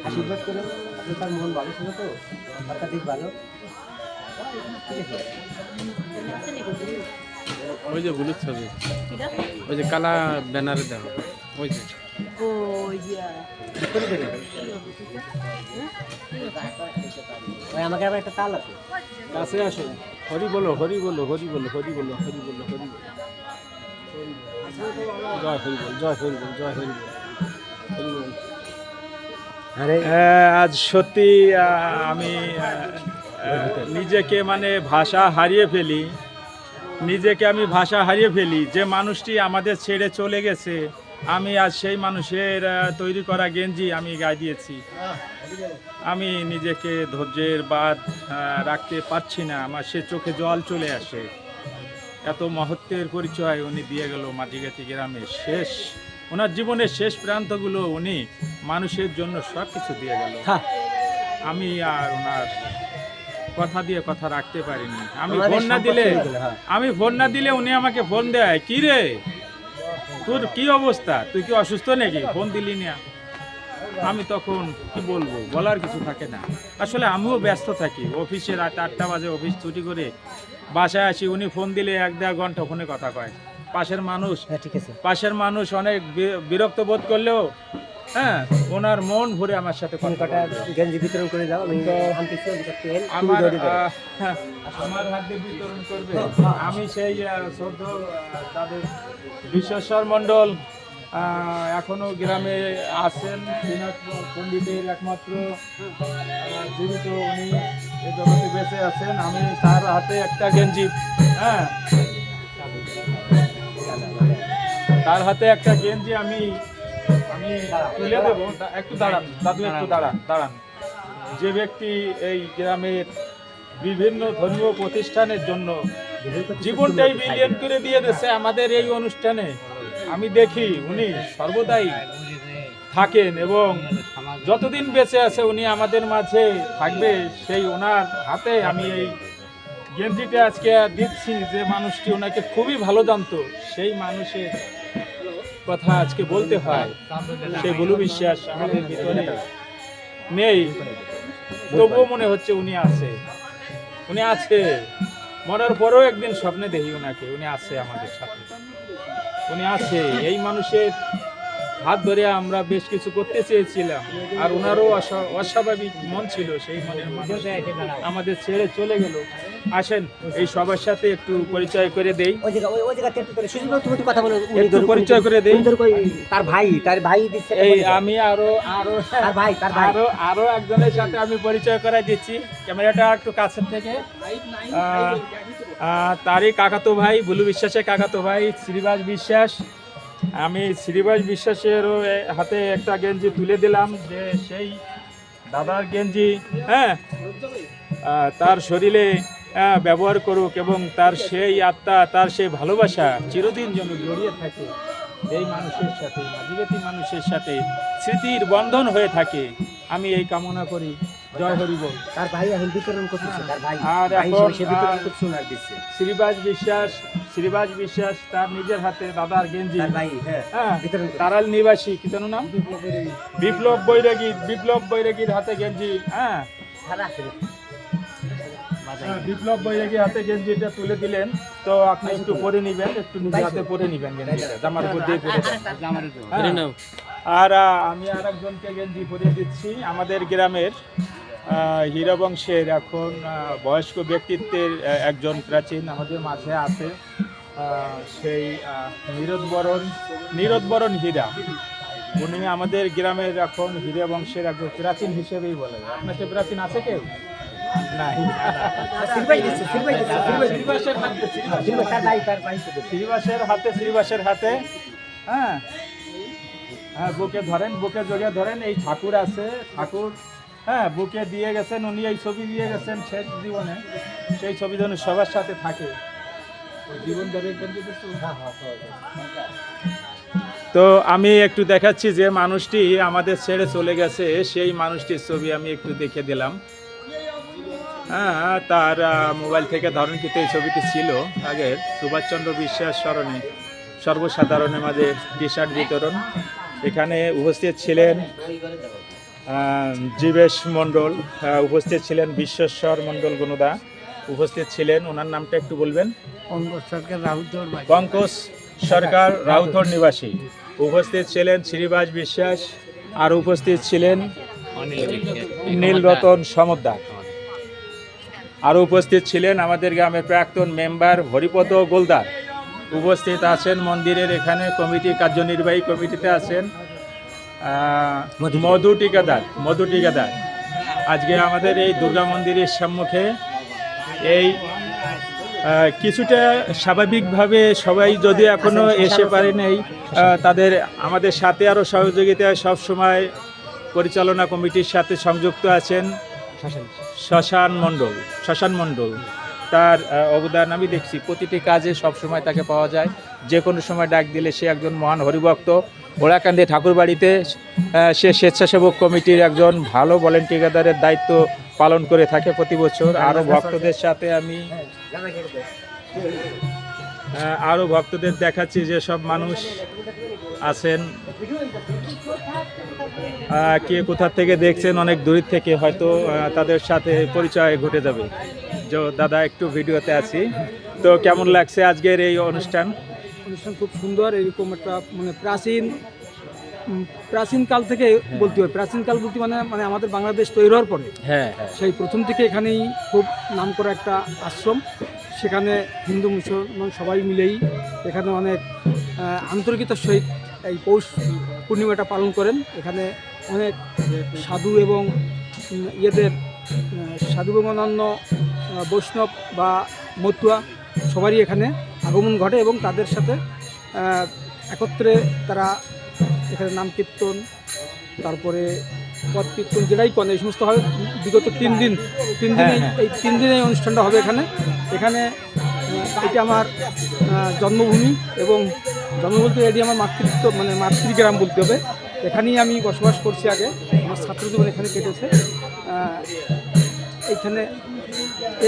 আশীর্বাদ করো, তার মন ভালো ছিল তো, অত্যাধিক ভালো। ওই যে হলুদ ছবি, ওই যে কালা ব্যানারে দেখো, ওই যে আমাকে আবার একটা তাল আছে, কাছে আসো, হরি বলো হরি বলো হরি বলো হরি বলো হরি বলো হরি বলো, জয় হরি বল, জয় হরি বল, জয় হরি বল, হরি বল। আজ সত্যি আমি নিজেকে মানে ভাষা হারিয়ে ফেলি, নিজেকে আমি ভাষা হারিয়ে ফেলি। যে মানুষটি আমাদের ছেড়ে চলে গেছে, আমি আজ সেই মানুষের তৈরি করা গেঞ্জি আমি গায়ে দিয়েছি। আমি নিজেকে ধৈর্যের বাঁধ রাখতে পারছি না, আমার সে চোখে জল চলে আসে। এত মহত্বের পরিচয় উনি দিয়ে গেল মাটিগাতি গ্রামে। শেষ ওনার জীবনের শেষ প্রান্তগুলো উনি মানুষের জন্য সব কিছু দিয়ে গেল। আমি আর ওনার কথা দিয়ে কথা রাখতে পারিনি। আমি ফোন না দিলে উনি আমাকে ফোন দেয়, কি রে তোর কি অবস্থা, তুই কি অসুস্থ নাকি, ফোন দিলি না। আমি তখন কি বলবো, বলার কিছু থাকে না। আসলে আমিও ব্যস্ত থাকি, অফিসে রাত 8টা বাজে অফিস ছুটি করে বাসায় আসি। উনি ফোন দিলে 1-1.5 ঘন্টা ফোনে কথা কয়। পাশের মানুষ অনেক বিরক্ত বোধ করলেও ওনার মন ভরে আমার সাথে গেঞ্জি বিতরণ করে দাও, আমার হাত দিয়ে বিতরণ করবে। আমি সেই শ্রদ্ধ তাদের বিশ্বেশ্বর মণ্ডল এখনো গ্রামে আছেন, পণ্ডিতের একমাত্র জীবিত, উনি এই জগতে বেঁচে আছেন। আমি তার হাতে একটা গেঞ্জি, তার হাতে একটা গেঞ্জি আমি তুলে দেবো। একটু দাঁড়ান দাদু, একটু দাঁড়ান। যে ব্যক্তি এই গ্রামের বিভিন্ন ধর্মীয় প্রতিষ্ঠানের জন্য জীবনটাই বিলিয়ন করে দিয়ে দিয়েছে আমাদের এই অনুষ্ঠানে, আমি দেখি উনি সর্বদাই থাকেন এবং যতদিন বেঁচে আছে উনি আমাদের মাঝে থাকবে। সেই ওনার হাতে আমি এই গেঞ্জিটা আজকে দিচ্ছি। যে মানুষটি ওনাকে খুবই ভালো জানতো, সেই মানুষের কথা আজকে বলতে হয়। সেই বলু বিশ্বাস আমাদের ভিতরে নেই, তবুও মনে হচ্ছে উনি আছে। মরার পরেও একদিন স্বপ্নে দেখি ওনাকে, উনি আছে আমাদের সাথে, উনি আছে। এই মানুষের হাত ধরে আমরা বেশ কিছু করতে চেয়েছিলাম, আর ওনারও অস্বাভাবিক মন ছিল, সেই মনের মানুষ আমাদের ছেড়ে চলে গেল। আসেন এই সবার সাথে একটু পরিচয় করে দেই, পরিচয় করে দেই। তার ভাই এই আমি আরো একজনের সাথে আমি পরিচয় করাই দিচ্ছি। ক্যামেরাটা একটু কাছের থেকে। তারই কাকাতো ভাই, বুলু বিশ্বাসের কাকাতো ভাই শ্রীবাস বিশ্বাস। আমি শ্রীবাস বিশ্বাসেরও হাতে একটা গেঞ্জি তুলে দিলাম, যে সেই দাদার গেঞ্জি তার শরীরে ব্যবহার করুক এবং তার সেই আত্মা, তার সেই ভালোবাসা চিরদিন যেন জড়িয়ে থাকে এই মানুষের সাথে, আদিবাসী মানুষের সাথে স্মৃতির বন্ধন হয়ে থাকে। আমি এই কামনা করি। জয় হরি বল। তার ভাই এখন বিতরণ করতেছে, তার ভাই আর এখন শ্রীবাস বিশ্বাস তার নিজের হাতে দাদার গেঞ্জি, তারাল নিবাসী, কি যেন নাম, বিপ্লব বৈরাগীর হাতে গেঞ্জি, বিপ্লব বৈরাগীর হাতে গেঞ্জিটা তুলে দিলেন। তো আপনি একটু পরে নিবেন, একটু নিজের হাতে পরে নিবেন গেঞ্জিটা, জামার উপর দিয়ে পরে। আর আমি আর একজনকে গেঞ্জি পরিয়ে দিচ্ছি। আমাদের গ্রামের হীরা বংশের এখন বয়স্ক ব্যক্তিত্বের একজন প্রাচীন আমাদের মাঝে আছে, সেই নীরদবরণ হীরা। উনি আমাদের গ্রামের এখন হীরা বংশের একজন প্রাচীন হিসেবেই বলে। আপনার সে প্রাচীন আছে কেউ? নাই। শ্রীবাসের হাতে বুকে ধরেন, বুকে জড়িয়ে ধরেন। এই ঠাকুর আছে, ঠাকুর বুকে দিয়ে গেছেন, উনি এই ছবি দিয়ে গেছেন শেষ জীবনে। সেই ছবি যেন সবার সাথে থাকে জীবন ধরে। তো আমি একটু দেখাচ্ছি যে মানুষটি আমাদের ছেড়ে চলে গেছে, সেই মানুষটির ছবি আমি একটু দেখে দিলাম। তার মোবাইল থেকে ধারণকৃত এই ছবিটি ছিল আগের সুভাষচন্দ্র বিশ্বাস স্মরণে সর্বসাধারণের মাঝে টি শার্ট বিতরণ। এখানে উপস্থিত ছিলেন জীবেশ মণ্ডল, উপস্থিত ছিলেন বিশ্বেশ্বর মণ্ডল গনুদা, উপস্থিত ছিলেন, ওনার নামটা একটু বলবেন। পঙ্কজ সরকার রাউতর নিবাসী, উপস্থিত ছিলেন শ্রীবাস বিশ্বাস, আর উপস্থিত ছিলেন নীলরতন সমদ্দার, আর উপস্থিত ছিলেন আমাদের গ্রামের প্রাক্তন মেম্বার হরিপদ গোলদার। উপস্থিত আছেন মন্দিরের এখানে কমিটি, কার্যনির্বাহী কমিটিতে আছেন মধু টিকাদার। আজকে আমাদের এই দুর্গা মন্দিরের সম্মুখে এই কিছুটা স্বাভাবিকভাবে সবাই যদি এখনো এসে পারে নাই, তাদের আমাদের সাথে আরও সহযোগিতায় সবসময় পরিচালনা কমিটির সাথে সংযুক্ত আছেন শ্মশান মণ্ডল। তার অবদান আমি দেখছি, প্রতিটি কাজে সবসময় তাকে পাওয়া যায়, যে কোনো সময় ডাক দিলে সে একজন মহান হরিভক্ত। ওড়াকান্দি ঠাকুরবাড়িতে সে স্বেচ্ছাসেবক কমিটির একজন ভালো ভলেন্টিয়ারের দায়িত্ব পালন করে থাকে প্রতি বছর। আরও ভক্তদের দেখাচ্ছি যে সব মানুষ আছেন, কে কোথা থেকে দেখছেন, অনেক দূর থেকে হয়তো তাদের সাথে পরিচয় ঘটে যাবে। দাদা একটু ভিডিওতে আছি, তো কেমন লাগছে আজকের এই অনুষ্ঠান? খুব সুন্দর। এরকম একটা মানে প্রাচীনকাল থেকে বলতে হয়, প্রাচীনকাল বলতে মানে আমাদের বাংলাদেশ তৈরি হওয়ার পরে সেই প্রথম থেকে এখানেই খুব নাম করা একটা আশ্রম। সেখানে হিন্দু মুসলমান সবাই মিলেই এখানে অনেক আন্তরিকতার সহিত এই পৌষ পূর্ণিমাটা পালন করেন। এখানে অনেক সাধু এবং অন্যান্য বৈষ্ণব বা মতুয়া সবারই এখানে আগমন ঘটে এবং তাদের সাথে একত্রে তারা এখানে নাম কীর্তন, তারপরে পদ কীর্তন যেটাই করেন, এই সমস্ত হবে বিগত 3 দিন এই 3 দিন এই অনুষ্ঠানটা হবে এখানে। এটি আমার জন্মভূমি এবং জন্ম বলতে এটি আমার মাতৃগ্রাম বলতে হবে। এখানেই আমি বসবাস করছি আগে, আমার ছাত্র জীবন এখানে কেটেছে। এইখানে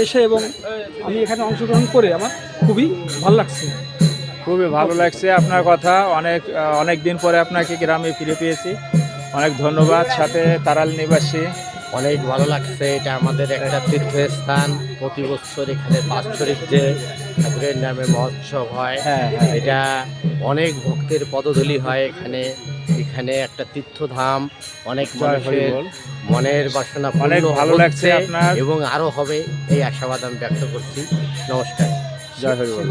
এসে এবং আমি এখানে অংশগ্রহণ করে আমার খুবই ভালো লাগছে। খুবই ভালো লাগছে আপনার কথা। অনেক দিন পরে আপনাকে গ্রামে ফিরে পেয়েছি, অনেক ধন্যবাদ। সাথে তারাল নিবাসী, অনেক ভালো লাগছে। এটা আমাদের একটা তীর্থস্থান, প্রতি বছর এখানে বাৎসরিক যে ঠাকুরের নামে মহোৎসব হয়, এটা অনেক ভক্তের পদধূলি হয় এখানে একটা তীর্থধাম, অনেক মানুষের মনের বাসনা অনেক ভালো লাগছে আপনার, এবং আরও হবে এই আশাবাদ আমি ব্যক্ত করছি। নমস্কার। জয় হরি বল।